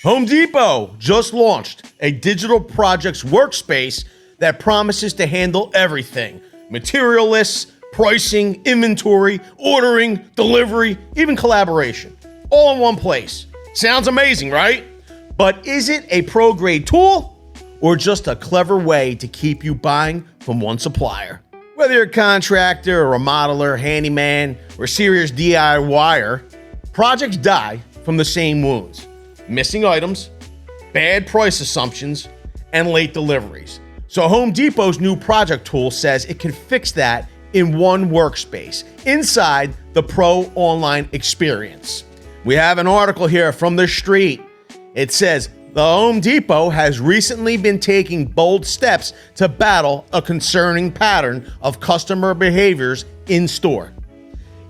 Home Depot just launched a digital projects workspace that promises to handle everything. Material lists, pricing, inventory, ordering, delivery, even collaboration. All in one place. Sounds amazing, right? But is it a pro-grade tool or just a clever way to keep you buying from one supplier? Whether you're a contractor, a remodeler, handyman, or serious DIYer, projects die from the same wounds. Missing items, bad price assumptions, and late deliveries. So Home Depot's new project tool says it can fix that in one workspace inside the Pro Online experience. We have an article here from TheStreet. It says, the Home Depot has recently been taking bold steps to battle a concerning pattern of customer behaviors in store.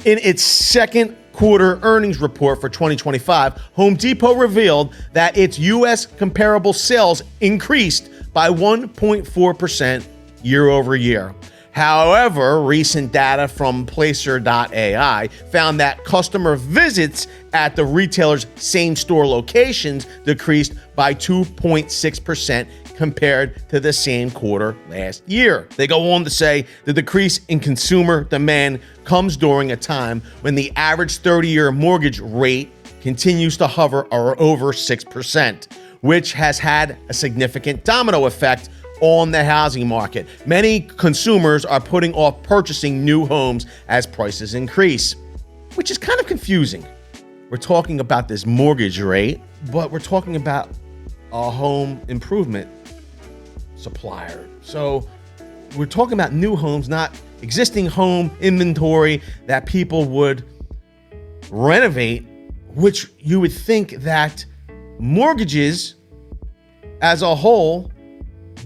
In its second quarter earnings report for 2025, Home Depot revealed that its U.S. comparable sales increased by 1.4% year over year. However, recent data from Placer.ai found that customer visits at the retailer's same-store locations decreased by 2.6% compared to the same quarter last year. They go on to say the decrease in consumer demand comes during a time when the average 30-year mortgage rate continues to hover over 6%, which has had a significant domino effect on the housing market. Many consumers are putting off purchasing new homes as prices increase, which is kind of confusing. We're talking about this mortgage rate, but we're talking about a home improvement supplier. So we're talking about new homes, not existing home inventory that people would renovate, which you would think that mortgages as a whole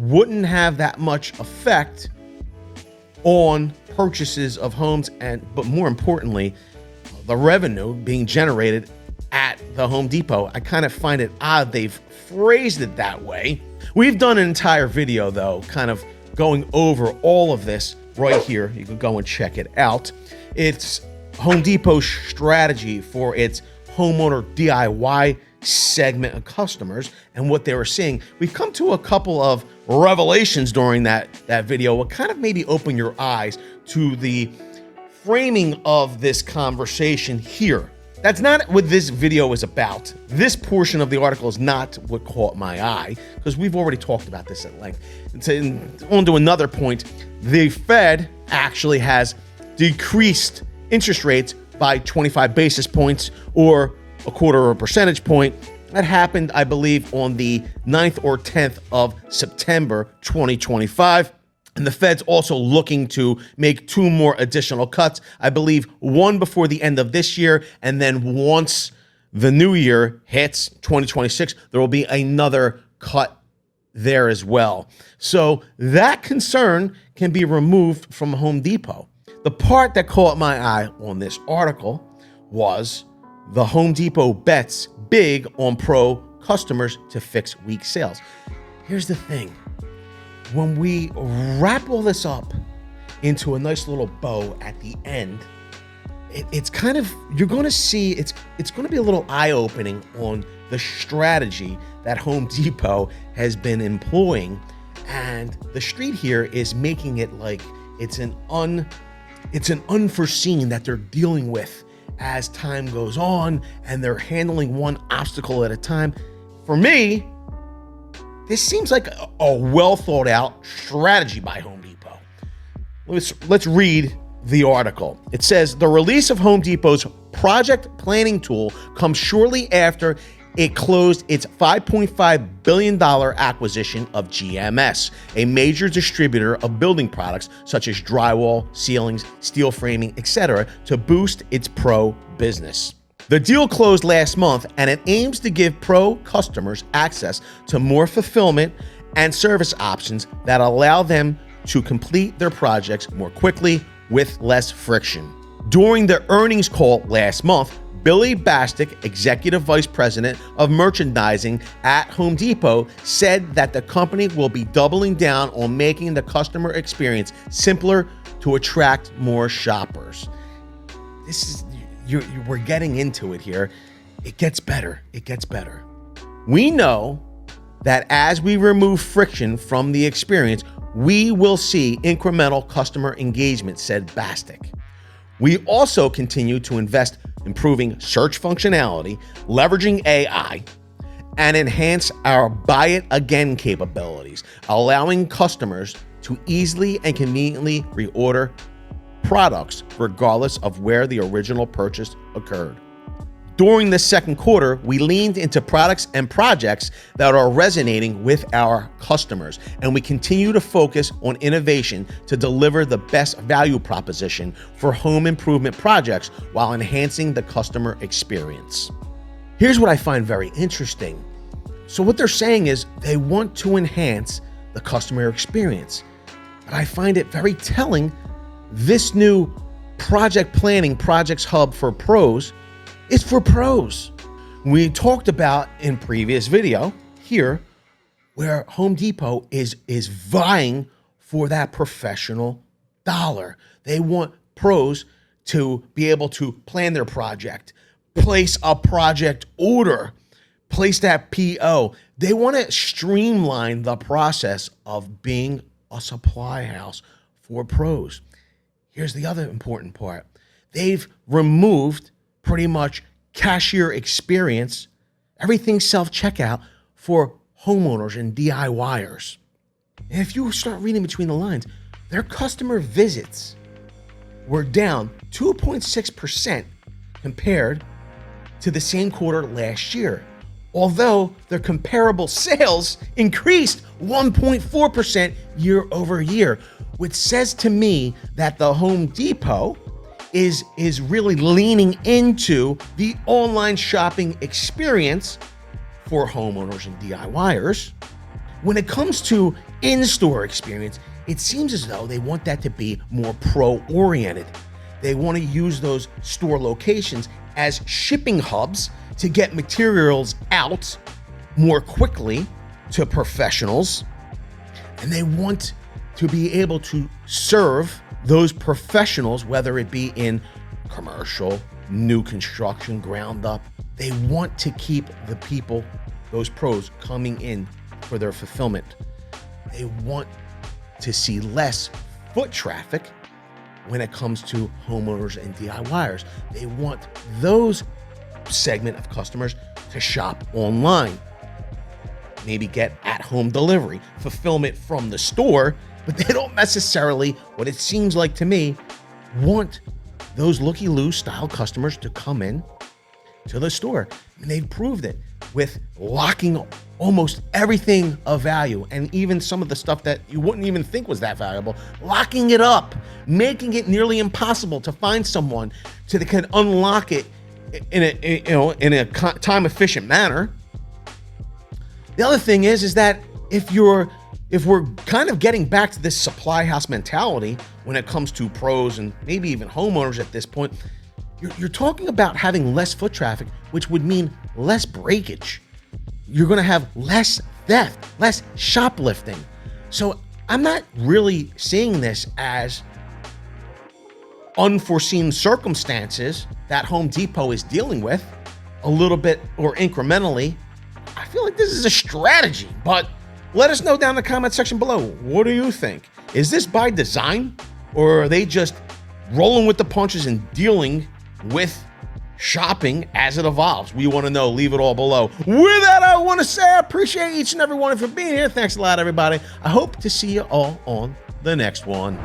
wouldn't have that much effect on purchases of homes, but more importantly, the revenue being generated at the Home Depot. I kind of find it odd they've phrased it that way. We've done an entire video though, kind of going over all of this right here. You can go and check it out. It's Home Depot's strategy for its homeowner DIY segment of customers and what they were seeing. We've come to a couple of revelations during that video. Will kind of maybe open your eyes to the framing of this conversation here. That's not what this video is about. This portion of the article is not what caught my eye, because we've already talked about this at length. On to another point, the Fed actually has decreased interest rates by 25 basis points, or a quarter of a percentage point. That happened, I believe, on the 9th or 10th of September 2025. And the Fed's also looking to make 2 more additional cuts. I believe one before the end of this year, and then once the new year hits, 2026, there will be another cut there as well. So that concern can be removed from Home Depot. The part that caught my eye on this article was the Home Depot bets big on pro customers to fix weak sales. Here's the thing. When we wrap all this up into a nice little bow at the end, it's kind of, you're going to see, it's going to be a little eye-opening on the strategy that Home Depot has been employing. And TheStreet here is making it like it's an unforeseen that they're dealing with as time goes on, and they're handling one obstacle at a time. For me, this seems like a well thought out strategy by Home Depot. Let's read the article. It says the release of Home Depot's project planning tool comes shortly after it closed its $5.5 billion acquisition of GMS, a major distributor of building products such as drywall, ceilings, steel framing, etc., to boost its pro business. The deal closed last month, and it aims to give pro customers access to more fulfillment and service options that allow them to complete their projects more quickly with less friction. During the earnings call last month, Billy Bostick, Executive Vice President of Merchandising at Home Depot, said that the company will be doubling down on making the customer experience simpler to attract more shoppers. We're getting into it here. It gets better. We know that as we remove friction from the experience, we will see incremental customer engagement, said Bostick. We also continue to invest improving search functionality, leveraging AI, and enhance our buy it again capabilities, allowing customers to easily and conveniently reorder products regardless of where the original purchase occurred. During the second quarter, we leaned into products and projects that are resonating with our customers, and we continue to focus on innovation to deliver the best value proposition for home improvement projects while enhancing the customer experience. Here's what I find very interesting. So what they're saying is they want to enhance the customer experience, but I find it very telling. This new project planning, Projects Hub for pros, is for pros. We talked about in previous video here where Home Depot is vying for that professional dollar. They want pros to be able to plan their project, place a project order, place that PO. They want to streamline the process of being a supply house for pros. Here's the other important part. They've removed pretty much cashier experience, everything self-checkout for homeowners and DIYers. And if you start reading between the lines, their customer visits were down 2.6% compared to the same quarter last year, although their comparable sales increased 1.4% year over year, which says to me that the Home Depot is really leaning into the online shopping experience for homeowners and DIYers. When it comes to in-store experience, it seems as though they want that to be more pro-oriented. They want to use those store locations as shipping hubs to get materials out more quickly to professionals. And they want to be able to serve those professionals, whether it be in commercial, new construction, ground up. They want to keep the people, those pros, coming in for their fulfillment. They want to see less foot traffic when it comes to homeowners and DIYers. They want those segment of customers to shop online, maybe get at-home delivery, fulfillment from the store, but they don't necessarily, what it seems like to me, want those looky-loo style customers to come in to the store. And they've proved it with locking almost everything of value, and even some of the stuff that you wouldn't even think was that valuable, locking it up, making it nearly impossible to find someone that can unlock it in a time efficient manner. The other thing is that if we're kind of getting back to this supply house mentality when it comes to pros and maybe even homeowners at this point, you're talking about having less foot traffic, which would mean less breakage. You're going to have less theft, less shoplifting. So I'm not really seeing this as unforeseen circumstances that Home Depot is dealing with a little bit or incrementally. I feel like this is a strategy, but let us know down in the comment section below. What do you think? Is this by design, or are they just rolling with the punches and dealing with shopping as it evolves? We want to know. Leave it all below. With that, I want to say I appreciate each and every one of you for being here. Thanks a lot, everybody. I hope to see you all on the next one.